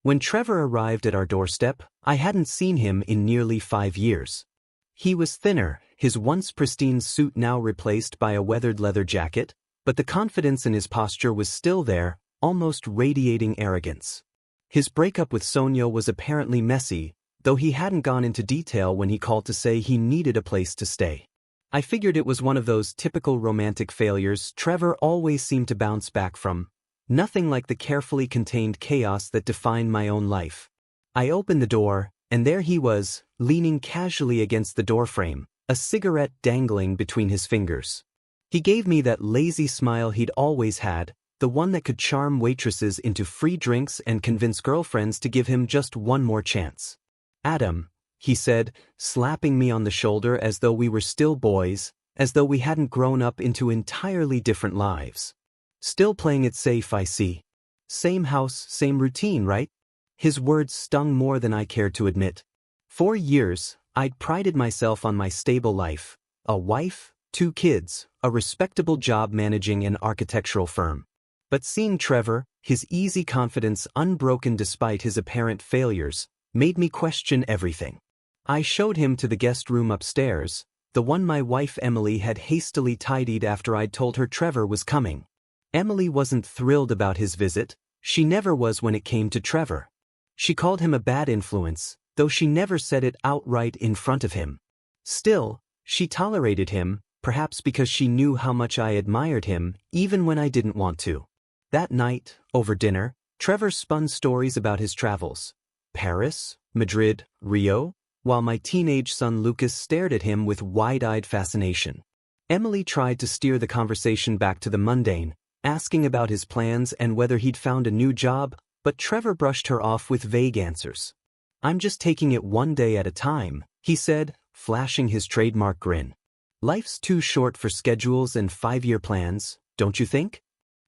When Trevor arrived at our doorstep, I hadn't seen him in nearly 5 years. He was thinner, his once pristine suit now replaced by a weathered leather jacket, but the confidence in his posture was still there, almost radiating arrogance. His breakup with Sonia was apparently messy, though he hadn't gone into detail when he called to say he needed a place to stay. I figured it was one of those typical romantic failures Trevor always seemed to bounce back from, nothing like the carefully contained chaos that defined my own life. I opened the door, and there he was, leaning casually against the doorframe, a cigarette dangling between his fingers. He gave me that lazy smile he'd always had, the one that could charm waitresses into free drinks and convince girlfriends to give him just one more chance. "Adam," he said, slapping me on the shoulder as though we were still boys, as though we hadn't grown up into entirely different lives. "Still playing it safe, I see. Same house, same routine, right?" His words stung more than I cared to admit. For years, I'd prided myself on my stable life, a wife, 2 kids, a respectable job managing an architectural firm. But seeing Trevor, his easy confidence unbroken despite his apparent failures, made me question everything. I showed him to the guest room upstairs, the one my wife Emily had hastily tidied after I'd told her Trevor was coming. Emily wasn't thrilled about his visit, she never was when it came to Trevor. She called him a bad influence, though she never said it outright in front of him. Still, she tolerated him, perhaps because she knew how much I admired him, even when I didn't want to. That night, over dinner, Trevor spun stories about his travels. Paris, Madrid, Rio, while my teenage son Lucas stared at him with wide-eyed fascination. Emily tried to steer the conversation back to the mundane, asking about his plans and whether he'd found a new job, but Trevor brushed her off with vague answers. "I'm just taking it one day at a time," he said, flashing his trademark grin. "Life's too short for schedules and 5-year plans, don't you think?"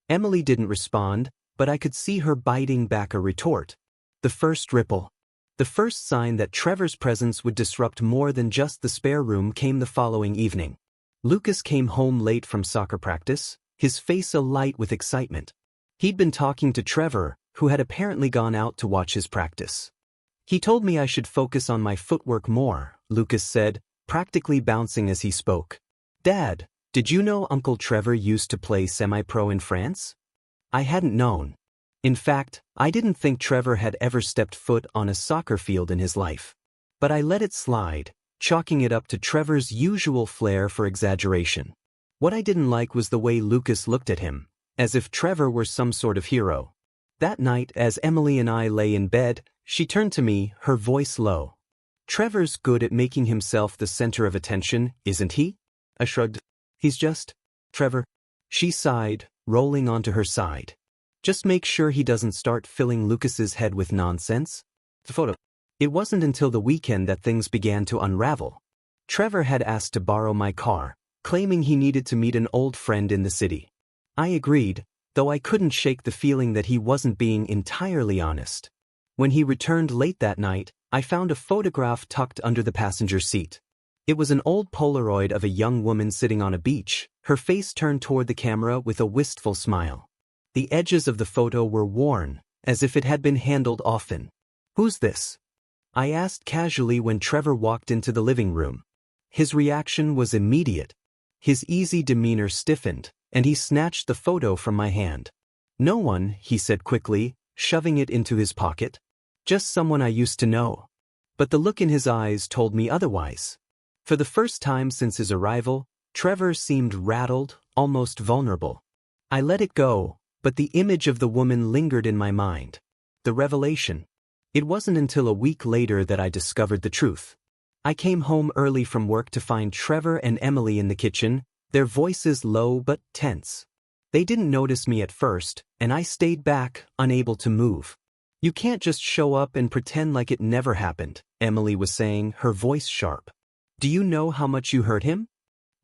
Emily didn't respond, but I could see her biting back a retort. The first ripple. The first sign that Trevor's presence would disrupt more than just the spare room came the following evening. Lucas came home late from soccer practice, his face alight with excitement. He'd been talking to Trevor, who had apparently gone out to watch his practice. "He told me I should focus on my footwork more," Lucas said, practically bouncing as he spoke. "Dad, did you know Uncle Trevor used to play semi-pro in France?" I hadn't known. In fact, I didn't think Trevor had ever stepped foot on a soccer field in his life. But I let it slide, chalking it up to Trevor's usual flair for exaggeration. What I didn't like was the way Lucas looked at him, as if Trevor were some sort of hero. That night, as Emily and I lay in bed, she turned to me, her voice low. "Trevor's good at making himself the center of attention, isn't he?" I shrugged. "He's just Trevor." She sighed, rolling onto her side. "Just make sure he doesn't start filling Lucas's head with nonsense." The photo. It wasn't until the weekend that things began to unravel. Trevor had asked to borrow my car, claiming he needed to meet an old friend in the city. I agreed, though I couldn't shake the feeling that he wasn't being entirely honest. When he returned late that night, I found a photograph tucked under the passenger seat. It was an old Polaroid of a young woman sitting on a beach, her face turned toward the camera with a wistful smile. The edges of the photo were worn, as if it had been handled often. "Who's this?" I asked casually when Trevor walked into the living room. His reaction was immediate. His easy demeanor stiffened, and he snatched the photo from my hand. "No one," he said quickly, shoving it into his pocket. "Just someone I used to know." But the look in his eyes told me otherwise. For the first time since his arrival, Trevor seemed rattled, almost vulnerable. I let it go, but the image of the woman lingered in my mind. The revelation. It wasn't until a week later that I discovered the truth. I came home early from work to find Trevor and Emily in the kitchen, their voices low but tense. They didn't notice me at first, and I stayed back, unable to move. "You can't just show up and pretend like it never happened," Emily was saying, her voice sharp. "Do you know how much you hurt him?"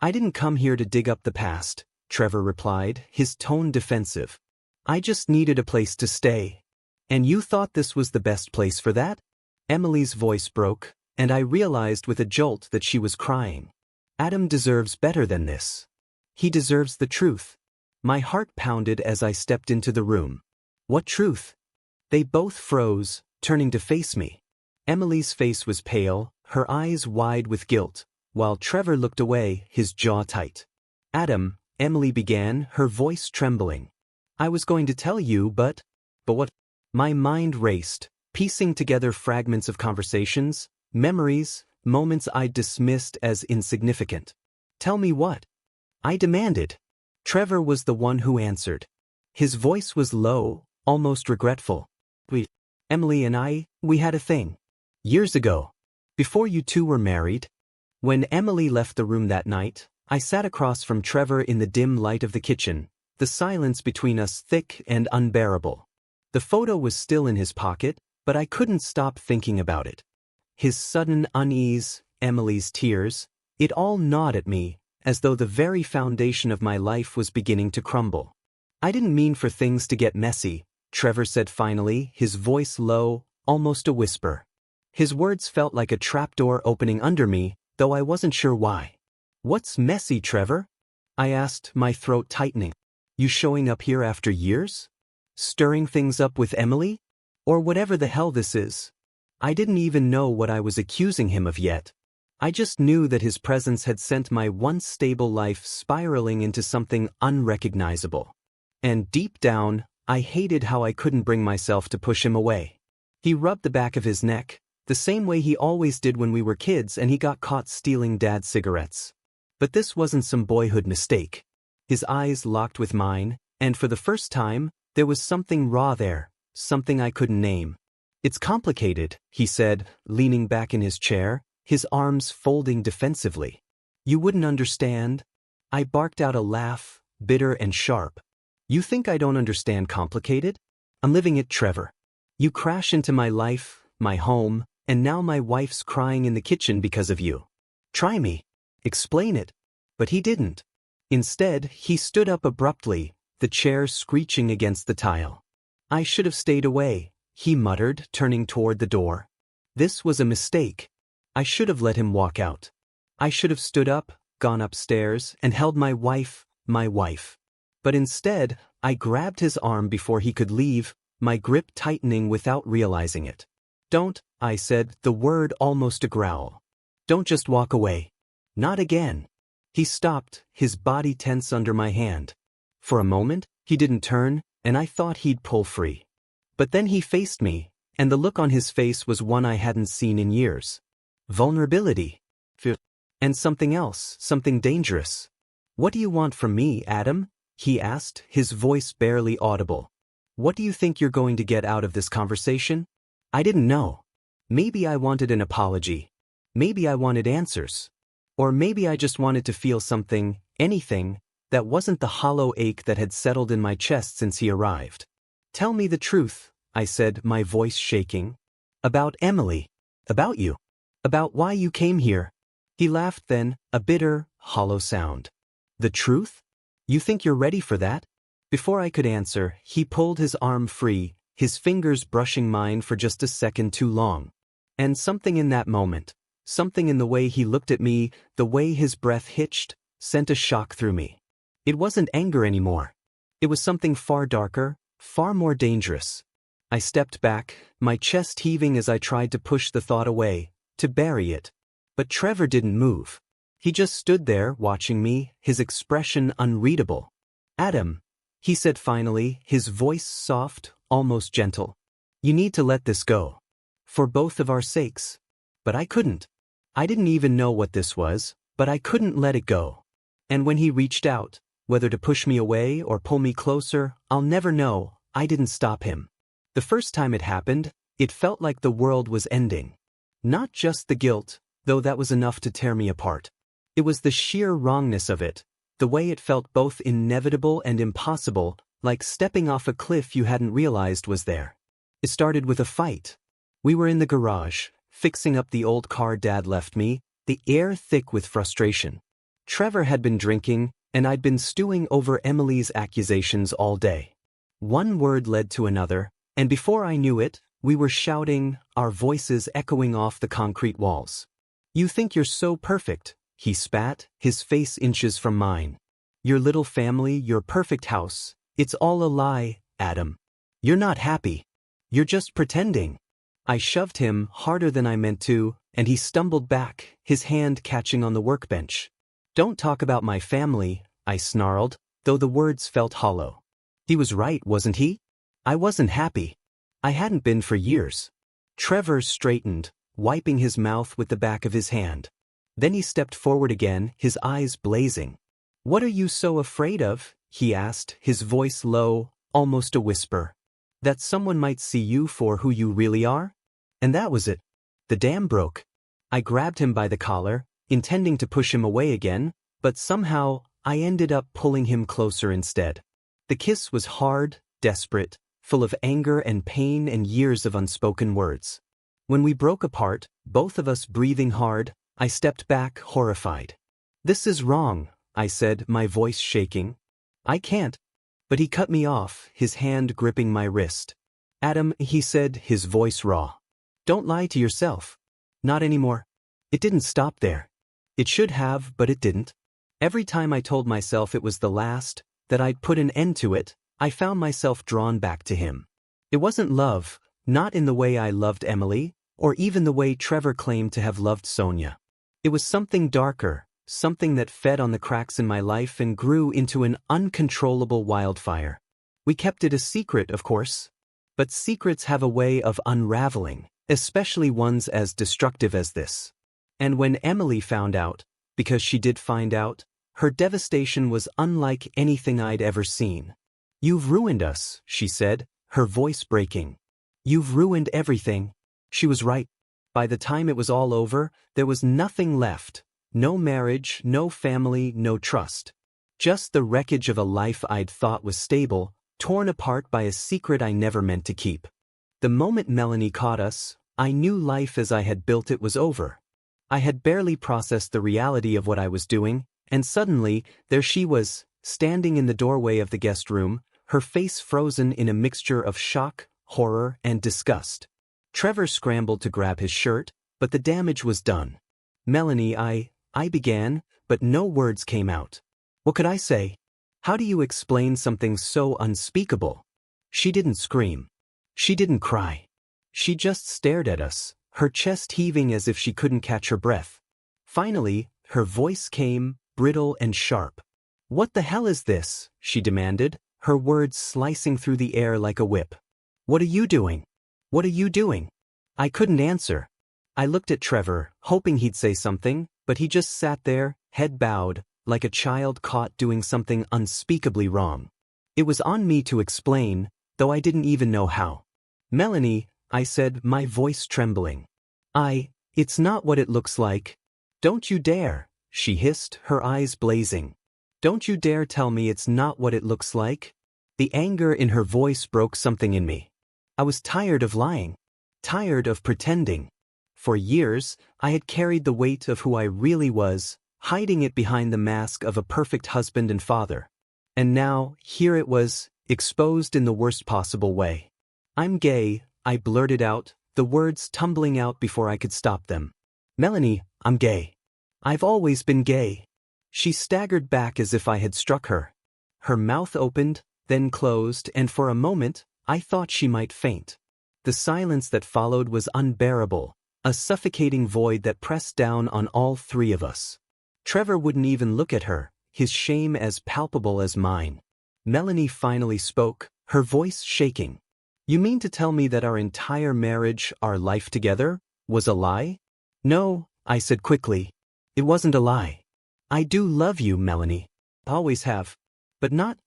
"I didn't come here to dig up the past," Trevor replied, his tone defensive. "I just needed a place to stay." "And you thought this was the best place for that?" Emily's voice broke, and I realized with a jolt that she was crying. Adam deserves better than this. He deserves the truth. My heart pounded as I stepped into the room. "What truth?" They both froze, turning to face me. Emily's face was pale, her eyes wide with guilt, while Trevor looked away, his jaw tight. Adam, Emily began, her voice trembling. I was going to tell you, but what? My mind raced, piecing together fragments of conversations, memories, moments I'd dismissed as insignificant. Tell me what? I demanded. Trevor was the one who answered. His voice was low, almost regretful. Emily and we had a thing. Years ago. Before you two were married. When Emily left the room that night, I sat across from Trevor in the dim light of the kitchen, the silence between us thick and unbearable. The photo was still in his pocket, but I couldn't stop thinking about it. His sudden unease, Emily's tears, it all gnawed at me, as though the very foundation of my life was beginning to crumble. I didn't mean for things to get messy, Trevor said finally, his voice low, almost a whisper. His words felt like a trapdoor opening under me, though I wasn't sure why. What's messy, Trevor? I asked, my throat tightening. You showing up here after years? Stirring things up with Emily? Or whatever the hell this is. I didn't even know what I was accusing him of yet. I just knew that his presence had sent my once stable life spiraling into something unrecognizable. And deep down, I hated how I couldn't bring myself to push him away. He rubbed the back of his neck, the same way he always did when we were kids and he got caught stealing Dad's cigarettes. But this wasn't some boyhood mistake. His eyes locked with mine, and for the first time, there was something raw there, something I couldn't name. It's complicated, he said, leaning back in his chair, his arms folding defensively. You wouldn't understand? I barked out a laugh, bitter and sharp. You think I don't understand complicated? I'm living it, Trevor. You crash into my life, my home, and now my wife's crying in the kitchen because of you. Try me. Explain it. But he didn't. Instead, he stood up abruptly, the chair screeching against the tile. I should have stayed away, he muttered, turning toward the door. This was a mistake. I should have let him walk out. I should have stood up, gone upstairs, and held my wife. But instead, I grabbed his arm before he could leave, my grip tightening without realizing it. Don't, I said, the word almost a growl. Don't just walk away. Not again. He stopped, his body tense under my hand. For a moment, he didn't turn, and I thought he'd pull free. But then he faced me, and the look on his face was one I hadn't seen in years. Vulnerability. Fear. And something else, something dangerous. What do you want from me, Adam? He asked, his voice barely audible. What do you think you're going to get out of this conversation? I didn't know. Maybe I wanted an apology. Maybe I wanted answers. Or maybe I just wanted to feel something, anything, that wasn't the hollow ache that had settled in my chest since he arrived. Tell me the truth, I said, my voice shaking. About Emily. About you. About why you came here. He laughed then, a bitter, hollow sound. The truth? You think you're ready for that? Before I could answer, he pulled his arm free, his fingers brushing mine for just a second too long. And something in that moment, something in the way he looked at me, the way his breath hitched, sent a shock through me. It wasn't anger anymore. It was something far darker, far more dangerous. I stepped back, my chest heaving as I tried to push the thought away, to bury it. But Trevor didn't move. He just stood there, watching me, his expression unreadable. Adam, he said finally, his voice soft, almost gentle. You need to let this go. For both of our sakes. But I couldn't. I didn't even know what this was, but I couldn't let it go. And when he reached out, whether to push me away or pull me closer, I'll never know, I didn't stop him. The first time it happened, it felt like the world was ending. Not just the guilt, though that was enough to tear me apart. It was the sheer wrongness of it, the way it felt both inevitable and impossible, like stepping off a cliff you hadn't realized was there. It started with a fight. We were in the garage, fixing up the old car Dad left me, the air thick with frustration. Trevor had been drinking, and I'd been stewing over Emily's accusations all day. One word led to another, and before I knew it, we were shouting, our voices echoing off the concrete walls. You think you're so perfect, he spat, his face inches from mine. Your little family, your perfect house, it's all a lie, Adam. You're not happy. You're just pretending. I shoved him harder than I meant to, and he stumbled back, his hand catching on the workbench. Don't talk about my family, I snarled, though the words felt hollow. He was right, wasn't he? I wasn't happy. I hadn't been for years. Trevor straightened, wiping his mouth with the back of his hand. Then he stepped forward again, his eyes blazing. What are you so afraid of? He asked, his voice low, almost a whisper. That someone might see you for who you really are? And that was it. The dam broke. I grabbed him by the collar, intending to push him away again, but somehow I ended up pulling him closer instead. The kiss was hard, desperate, full of anger and pain and years of unspoken words. When we broke apart, both of us breathing hard, I stepped back, horrified. This is wrong, I said, my voice shaking. I can't. But he cut me off, his hand gripping my wrist. Adam, he said, his voice raw. Don't lie to yourself. Not anymore. It didn't stop there. It should have, but it didn't. Every time I told myself it was the last, that I'd put an end to it, I found myself drawn back to him. It wasn't love, not in the way I loved Emily, or even the way Trevor claimed to have loved Sonia. It was something darker, something that fed on the cracks in my life and grew into an uncontrollable wildfire. We kept it a secret, of course. But secrets have a way of unraveling, especially ones as destructive as this. And when Emily found out, because she did find out, her devastation was unlike anything I'd ever seen. You've ruined us, she said, her voice breaking. You've ruined everything. She was right. By the time it was all over, there was nothing left. No marriage, no family, no trust. Just the wreckage of a life I'd thought was stable, torn apart by a secret I never meant to keep. The moment Melanie caught us, I knew life as I had built it was over. I had barely processed the reality of what I was doing, and suddenly, there she was, standing in the doorway of the guest room, her face frozen in a mixture of shock, horror, and disgust. Trevor scrambled to grab his shirt, but the damage was done. Melanie, I began, but no words came out. What could I say? How do you explain something so unspeakable? She didn't scream. She didn't cry. She just stared at us, her chest heaving as if she couldn't catch her breath. Finally, her voice came, brittle and sharp. What the hell is this? She demanded, her words slicing through the air like a whip. What are you doing? What are you doing? I couldn't answer. I looked at Trevor, hoping he'd say something, but he just sat there, head bowed, like a child caught doing something unspeakably wrong. It was on me to explain, though I didn't even know how. Melanie, I said, my voice trembling. It's not what it looks like. Don't you dare, she hissed, her eyes blazing. Don't you dare tell me it's not what it looks like. The anger in her voice broke something in me. I was tired of lying. Tired of pretending. For years, I had carried the weight of who I really was, hiding it behind the mask of a perfect husband and father. And now, here it was, exposed in the worst possible way. I'm gay, I blurted out, the words tumbling out before I could stop them. Melanie, I'm gay. I've always been gay. She staggered back as if I had struck her. Her mouth opened, then closed, and for a moment, I thought she might faint. The silence that followed was unbearable, a suffocating void that pressed down on all three of us. Trevor wouldn't even look at her, his shame as palpable as mine. Melanie finally spoke, her voice shaking. You mean to tell me that our entire marriage, our life together, was a lie? No, I said quickly. It wasn't a lie. I do love you, Melanie. Always have. But not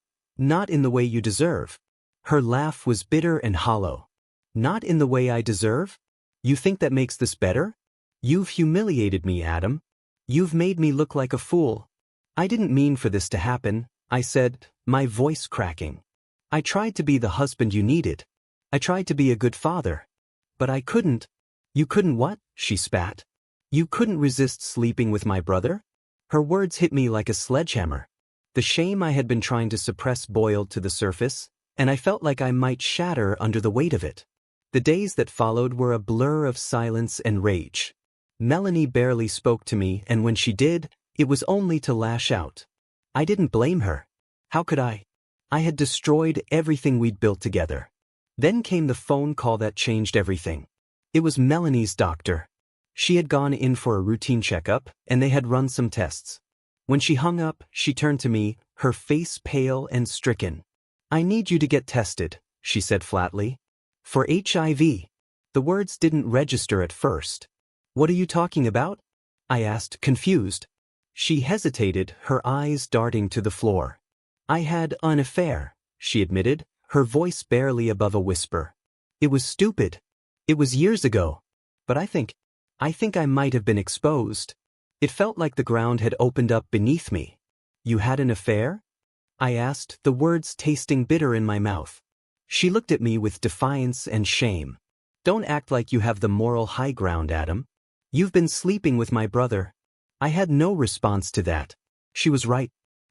in the way you deserve. Her laugh was bitter and hollow. Not in the way I deserve? You think that makes this better? You've humiliated me, Adam. You've made me look like a fool. I didn't mean for this to happen, I said, my voice cracking. I tried to be the husband you needed. I tried to be a good father. But I couldn't. You couldn't what? She spat. You couldn't resist sleeping with my brother? Her words hit me like a sledgehammer. The shame I had been trying to suppress boiled to the surface, and I felt like I might shatter under the weight of it. The days that followed were a blur of silence and rage. Melanie barely spoke to me, and when she did, it was only to lash out. I didn't blame her. How could I? I had destroyed everything we'd built together. Then came the phone call that changed everything. It was Melanie's doctor. She had gone in for a routine checkup, and they had run some tests. When she hung up, she turned to me, her face pale and stricken. "I need you to get tested," she said flatly. "For HIV." The words didn't register at first. "What are you talking about?" I asked, confused. She hesitated, her eyes darting to the floor. "I had an affair," she admitted, her voice barely above a whisper. "It was stupid. It was years ago. But I think I might have been exposed." It felt like the ground had opened up beneath me. "You had an affair?" I asked, the words tasting bitter in my mouth. She looked at me with defiance and shame. "Don't act like you have the moral high ground, Adam. You've been sleeping with my brother." I had no response to that. She was right.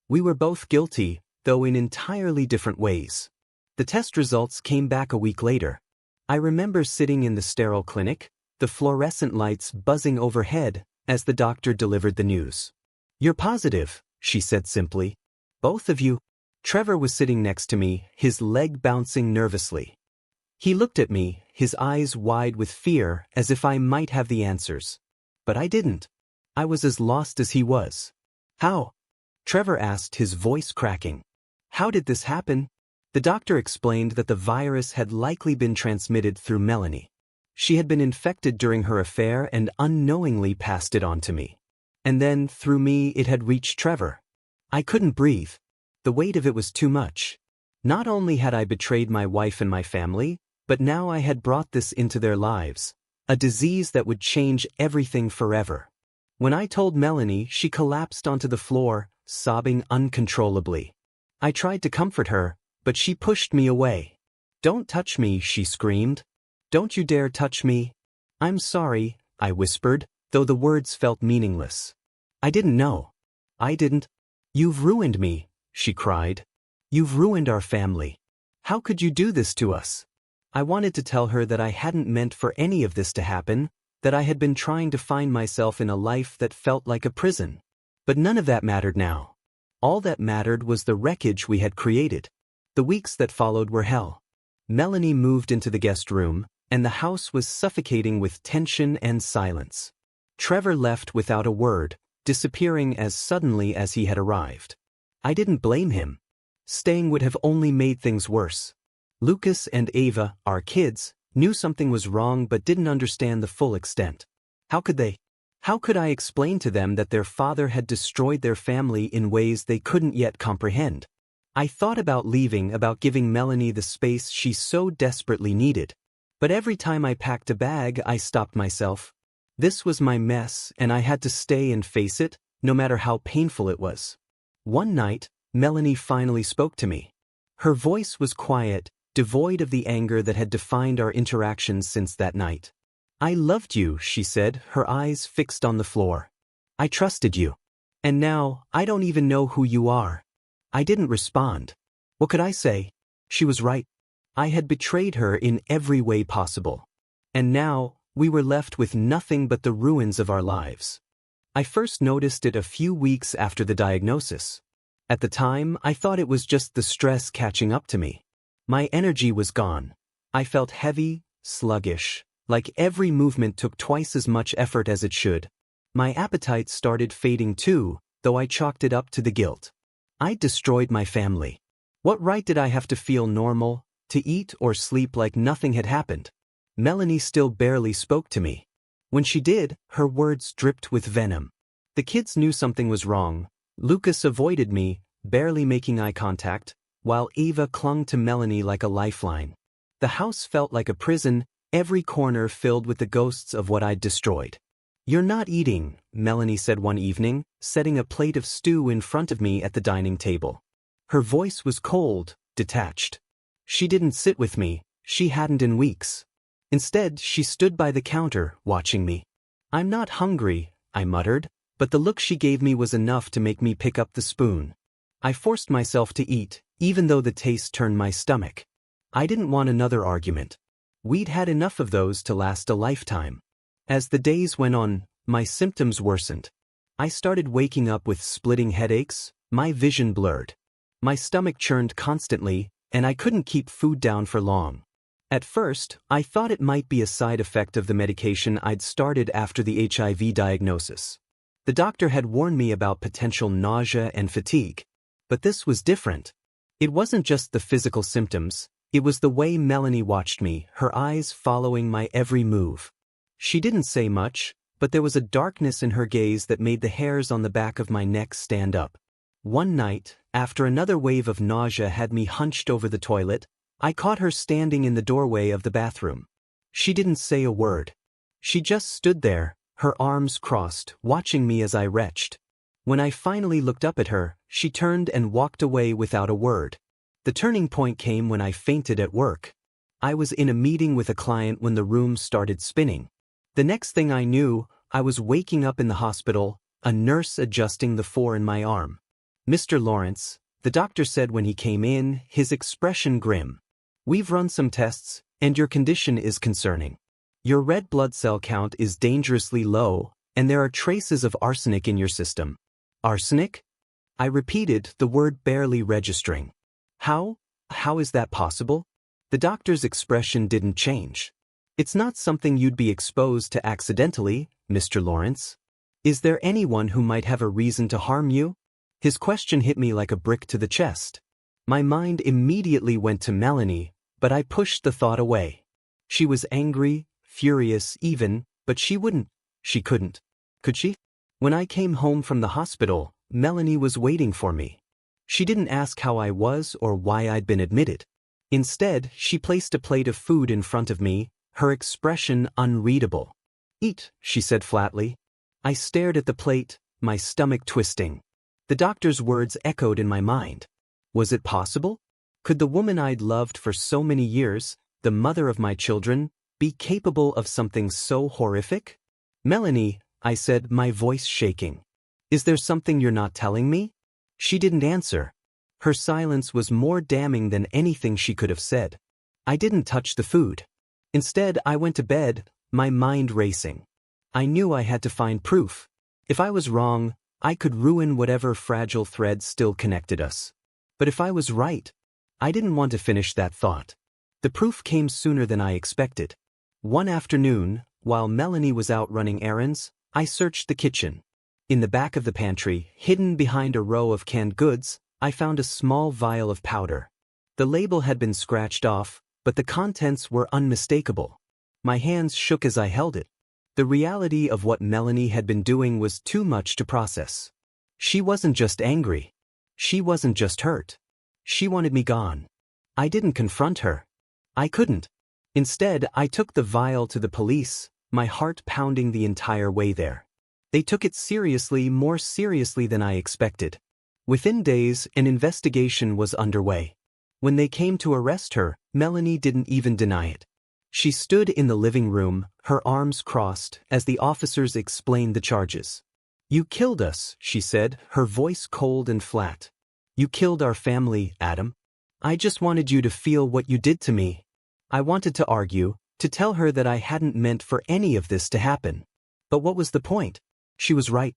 We were both guilty, though in entirely different ways. The test results came back a week later. I remember sitting in the sterile clinic, the fluorescent lights buzzing overhead, as the doctor delivered the news. "You're positive," she said simply. "Both of you." Trevor was sitting next to me, his leg bouncing nervously. He looked at me, his eyes wide with fear, as if I might have the answers. But I didn't. I was as lost as he was. "How?" Trevor asked, his voice cracking. "How did this happen?" The doctor explained that the virus had likely been transmitted through Melanie. She had been infected during her affair and unknowingly passed it on to me. And then, through me, it had reached Trevor. I couldn't breathe. The weight of it was too much. Not only had I betrayed my wife and my family, but now I had brought this into their lives, a disease that would change everything forever. When I told Melanie, she collapsed onto the floor, sobbing uncontrollably. I tried to comfort her, but she pushed me away. "Don't touch me," she screamed. "Don't you dare touch me." "I'm sorry," I whispered, though the words felt meaningless. "I didn't know. I didn't." "You've ruined me," she cried. "You've ruined our family. How could you do this to us?" I wanted to tell her that I hadn't meant for any of this to happen, that I had been trying to find myself in a life that felt like a prison. But none of that mattered now. All that mattered was the wreckage we had created. The weeks that followed were hell. Melanie moved into the guest room, and the house was suffocating with tension and silence. Trevor left without a word, disappearing as suddenly as he had arrived. I didn't blame him. Staying would have only made things worse. Lucas and Ava, our kids, knew something was wrong but didn't understand the full extent. How could they? How could I explain to them that their father had destroyed their family in ways they couldn't yet comprehend? I thought about leaving, about giving Melanie the space she so desperately needed. But every time I packed a bag, I stopped myself. This was my mess, and I had to stay and face it, no matter how painful it was. One night, Melanie finally spoke to me. Her voice was quiet, devoid of the anger that had defined our interactions since that night. "I loved you," she said, her eyes fixed on the floor. "I trusted you. And now, I don't even know who you are." I didn't respond. What could I say? She was right. I had betrayed her in every way possible. And now, we were left with nothing but the ruins of our lives. I first noticed it a few weeks after the diagnosis. At the time, I thought it was just the stress catching up to me. My energy was gone. I felt heavy, sluggish, like every movement took twice as much effort as it should. My appetite started fading too, though I chalked it up to the guilt. I'd destroyed my family. What right did I have to feel normal, to eat or sleep like nothing had happened? Melanie still barely spoke to me. When she did, her words dripped with venom. The kids knew something was wrong. Lucas avoided me, barely making eye contact, while Eva clung to Melanie like a lifeline. The house felt like a prison, every corner filled with the ghosts of what I'd destroyed. "You're not eating," Melanie said one evening, setting a plate of stew in front of me at the dining table. Her voice was cold, detached. She didn't sit with me, she hadn't in weeks. Instead, she stood by the counter, watching me. "I'm not hungry," I muttered, but the look she gave me was enough to make me pick up the spoon. I forced myself to eat, even though the taste turned my stomach. I didn't want another argument. We'd had enough of those to last a lifetime. As the days went on, my symptoms worsened. I started waking up with splitting headaches, my vision blurred. My stomach churned constantly, and I couldn't keep food down for long. At first, I thought it might be a side effect of the medication I'd started after the HIV diagnosis. The doctor had warned me about potential nausea and fatigue. But this was different. It wasn't just the physical symptoms, it was the way Melanie watched me, her eyes following my every move. She didn't say much, but there was a darkness in her gaze that made the hairs on the back of my neck stand up. One night, after another wave of nausea had me hunched over the toilet, I caught her standing in the doorway of the bathroom. She didn't say a word. She just stood there, her arms crossed, watching me as I retched. When I finally looked up at her, she turned and walked away without a word. The turning point came when I fainted at work. I was in a meeting with a client when the room started spinning. The next thing I knew, I was waking up in the hospital, a nurse adjusting the 4 in my arm. "Mr. Lawrence," the doctor said when he came in, his expression grim. "We've run some tests, and your condition is concerning. Your red blood cell count is dangerously low, and there are traces of arsenic in your system." "Arsenic?" I repeated, the word barely registering. How is that possible?" The doctor's expression didn't change. "It's not something you'd be exposed to accidentally, Mr. Lawrence. Is there anyone who might have a reason to harm you?" His question hit me like a brick to the chest. My mind immediately went to Melanie, but I pushed the thought away. She was angry, furious even, but she couldn't. Could she? When I came home from the hospital, Melanie was waiting for me. She didn't ask how I was or why I'd been admitted. Instead, she placed a plate of food in front of me, her expression unreadable. "Eat," she said flatly. I stared at the plate, my stomach twisting. The doctor's words echoed in my mind. Was it possible? Could the woman I'd loved for so many years, the mother of my children, be capable of something so horrific? "Melanie," I said, my voice shaking. "Is there something you're not telling me?" She didn't answer. Her silence was more damning than anything she could have said. I didn't touch the food. Instead, I went to bed, my mind racing. I knew I had to find proof. If I was wrong, I could ruin whatever fragile thread still connected us. But if I was right, I didn't want to finish that thought. The proof came sooner than I expected. One afternoon, while Melanie was out running errands, I searched the kitchen. In the back of the pantry, hidden behind a row of canned goods, I found a small vial of powder. The label had been scratched off, but the contents were unmistakable. My hands shook as I held it. The reality of what Melanie had been doing was too much to process. She wasn't just angry. She wasn't just hurt. She wanted me gone. I didn't confront her. I couldn't. Instead, I took the vial to the police, my heart pounding the entire way there. They took it seriously, more seriously than I expected. Within days, an investigation was underway. When they came to arrest her, Melanie didn't even deny it. She stood in the living room, her arms crossed, as the officers explained the charges. "You killed us," she said, her voice cold and flat. "You killed our family, Adam. I just wanted you to feel what you did to me." I wanted to argue, to tell her that I hadn't meant for any of this to happen. But what was the point? She was right.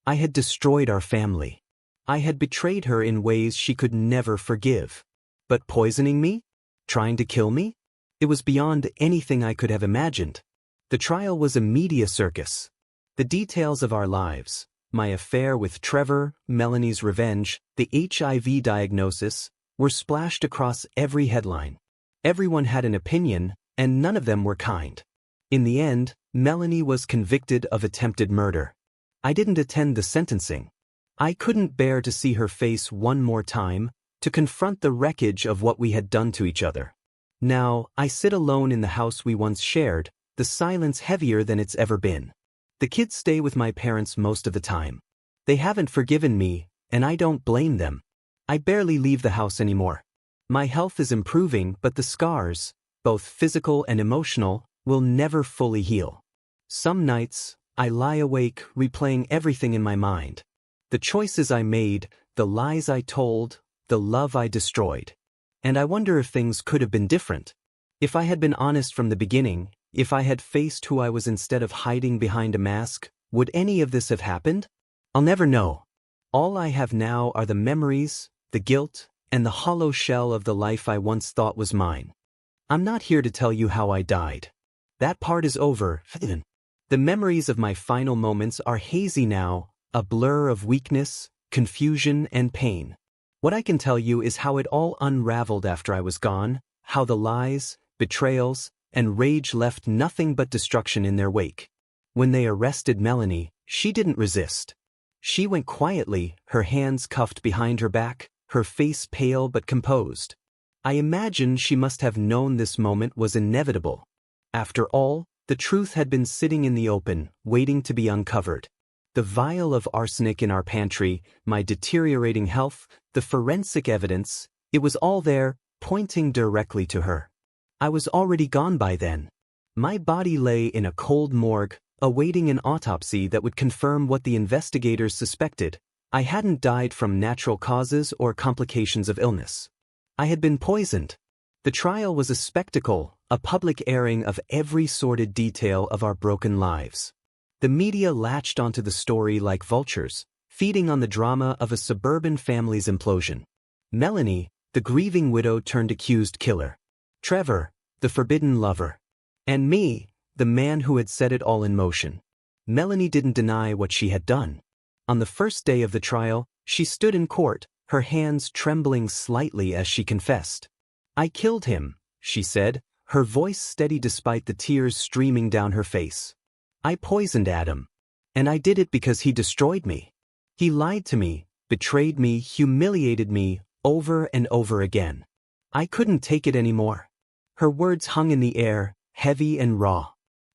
I had destroyed our family. I had betrayed her in ways she could never forgive. But poisoning me? Trying to kill me? It was beyond anything I could have imagined. The trial was a media circus. The details of our lives, my affair with Trevor, Melanie's revenge, the HIV diagnosis, were splashed across every headline. Everyone had an opinion, and none of them were kind. In the end, Melanie was convicted of attempted murder. I didn't attend the sentencing. I couldn't bear to see her face one more time, to confront the wreckage of what we had done to each other. Now, I sit alone in the house we once shared, the silence heavier than it's ever been. The kids stay with my parents most of the time. They haven't forgiven me, and I don't blame them. I barely leave the house anymore. My health is improving, but the scars, both physical and emotional, will never fully heal. Some nights, I lie awake replaying everything in my mind. The choices I made, the lies I told, the love I destroyed. And I wonder if things could have been different. If I had been honest from the beginning, if I had faced who I was instead of hiding behind a mask, would any of this have happened? I'll never know. All I have now are the memories, the guilt, and the hollow shell of the life I once thought was mine. I'm not here to tell you how I died. That part is over. The memories of my final moments are hazy now, a blur of weakness, confusion, and pain. What I can tell you is how it all unraveled after I was gone, how the lies, betrayals, and rage left nothing but destruction in their wake. When they arrested Melanie, she didn't resist. She went quietly, her hands cuffed behind her back, her face pale but composed. I imagine she must have known this moment was inevitable. After all, the truth had been sitting in the open, waiting to be uncovered. The vial of arsenic in our pantry, my deteriorating health, the forensic evidence, it was all there, pointing directly to her. I was already gone by then. My body lay in a cold morgue, awaiting an autopsy that would confirm what the investigators suspected. I hadn't died from natural causes or complications of illness. I had been poisoned. The trial was a spectacle, a public airing of every sordid detail of our broken lives. The media latched onto the story like vultures, feeding on the drama of a suburban family's implosion. Melanie, the grieving widow turned accused killer. Trevor, the forbidden lover. And me, the man who had set it all in motion. Melanie didn't deny what she had done. On the first day of the trial, she stood in court, her hands trembling slightly as she confessed. I killed him, she said, her voice steady despite the tears streaming down her face. I poisoned Adam. And I did it because he destroyed me. He lied to me, betrayed me, humiliated me, over and over again. I couldn't take it anymore. Her words hung in the air, heavy and raw.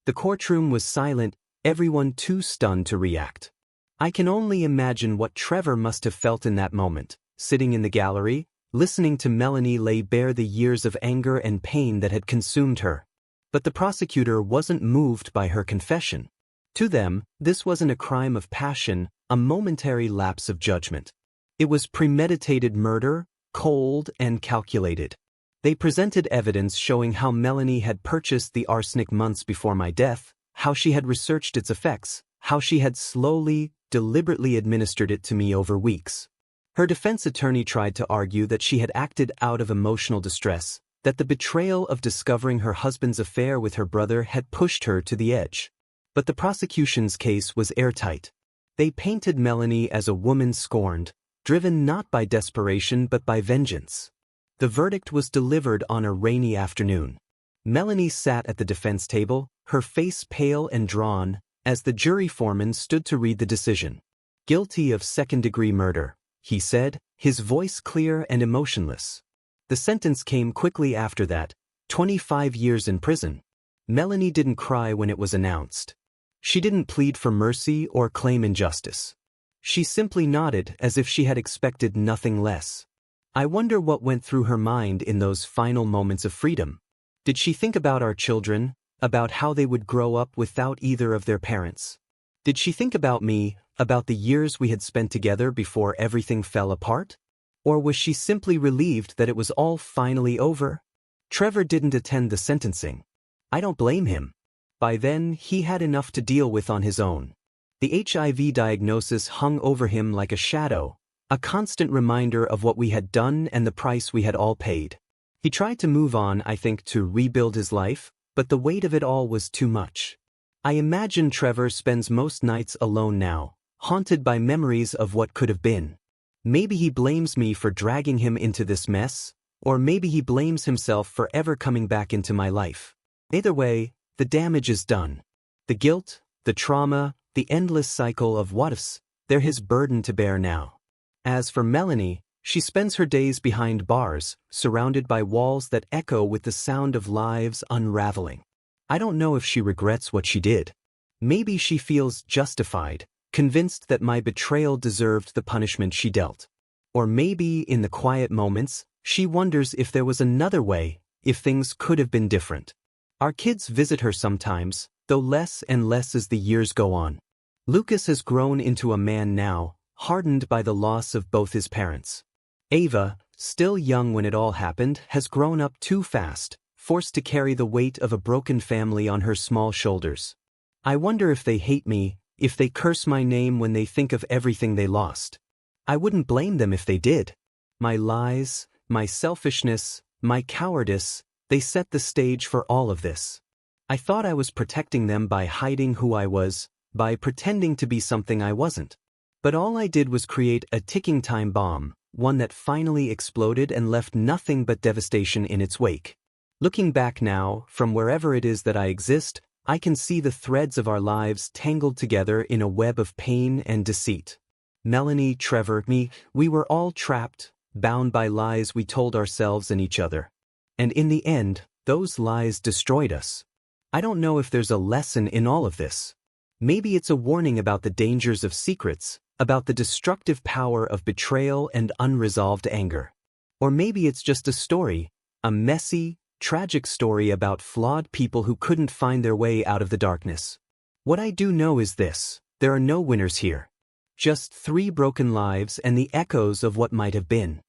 The courtroom was silent, everyone too stunned to react. I can only imagine what Trevor must have felt in that moment, sitting in the gallery, listening to Melanie lay bare the years of anger and pain that had consumed her. But the prosecutor wasn't moved by her confession. To them, this wasn't a crime of passion, a momentary lapse of judgment. It was premeditated murder, cold and calculated. They presented evidence showing how Melanie had purchased the arsenic months before my death, how she had researched its effects, how she had slowly, deliberately administered it to me over weeks. Her defense attorney tried to argue that she had acted out of emotional distress, that the betrayal of discovering her husband's affair with her brother had pushed her to the edge. But the prosecution's case was airtight. They painted Melanie as a woman scorned, driven not by desperation but by vengeance. The verdict was delivered on a rainy afternoon. Melanie sat at the defense table, her face pale and drawn, as the jury foreman stood to read the decision. Guilty of second-degree murder, he said, his voice clear and emotionless. The sentence came quickly after that, 25 years in prison. Melanie didn't cry when it was announced. She didn't plead for mercy or claim injustice. She simply nodded as if she had expected nothing less. I wonder what went through her mind in those final moments of freedom. Did she think about our children, about how they would grow up without either of their parents? Did she think about me, about the years we had spent together before everything fell apart? Or was she simply relieved that it was all finally over? Trevor didn't attend the sentencing. I don't blame him. By then, he had enough to deal with on his own. The HIV diagnosis hung over him like a shadow, a constant reminder of what we had done and the price we had all paid. He tried to move on, I think, to rebuild his life, but the weight of it all was too much. I imagine Trevor spends most nights alone now, haunted by memories of what could have been. Maybe he blames me for dragging him into this mess, or maybe he blames himself for ever coming back into my life. Either way, the damage is done. The guilt, the trauma, the endless cycle of what-ifs, they're his burden to bear now. As for Melanie, she spends her days behind bars, surrounded by walls that echo with the sound of lives unraveling. I don't know if she regrets what she did. Maybe she feels justified, convinced that my betrayal deserved the punishment she dealt. Or maybe, in the quiet moments, she wonders if there was another way, if things could have been different. Our kids visit her sometimes, though less and less as the years go on. Lucas has grown into a man now, hardened by the loss of both his parents. Ava, still young when it all happened, has grown up too fast, forced to carry the weight of a broken family on her small shoulders. I wonder if they hate me, if they curse my name when they think of everything they lost. I wouldn't blame them if they did. My lies, my selfishness, my cowardice, They set the stage for all of this. I thought I was protecting them by hiding who I was, by pretending to be something I wasn't. But all I did was create a ticking time bomb, one that finally exploded and left nothing but devastation in its wake. Looking back now, from wherever it is that I exist, I can see the threads of our lives tangled together in a web of pain and deceit. Melanie, Trevor, me, we were all trapped, bound by lies we told ourselves and each other. And in the end, those lies destroyed us. I don't know if there's a lesson in all of this. Maybe it's a warning about the dangers of secrets, about the destructive power of betrayal and unresolved anger. Or maybe it's just a story, a messy, tragic story about flawed people who couldn't find their way out of the darkness. What I do know is this: there are no winners here. Just 3 broken lives and the echoes of what might have been.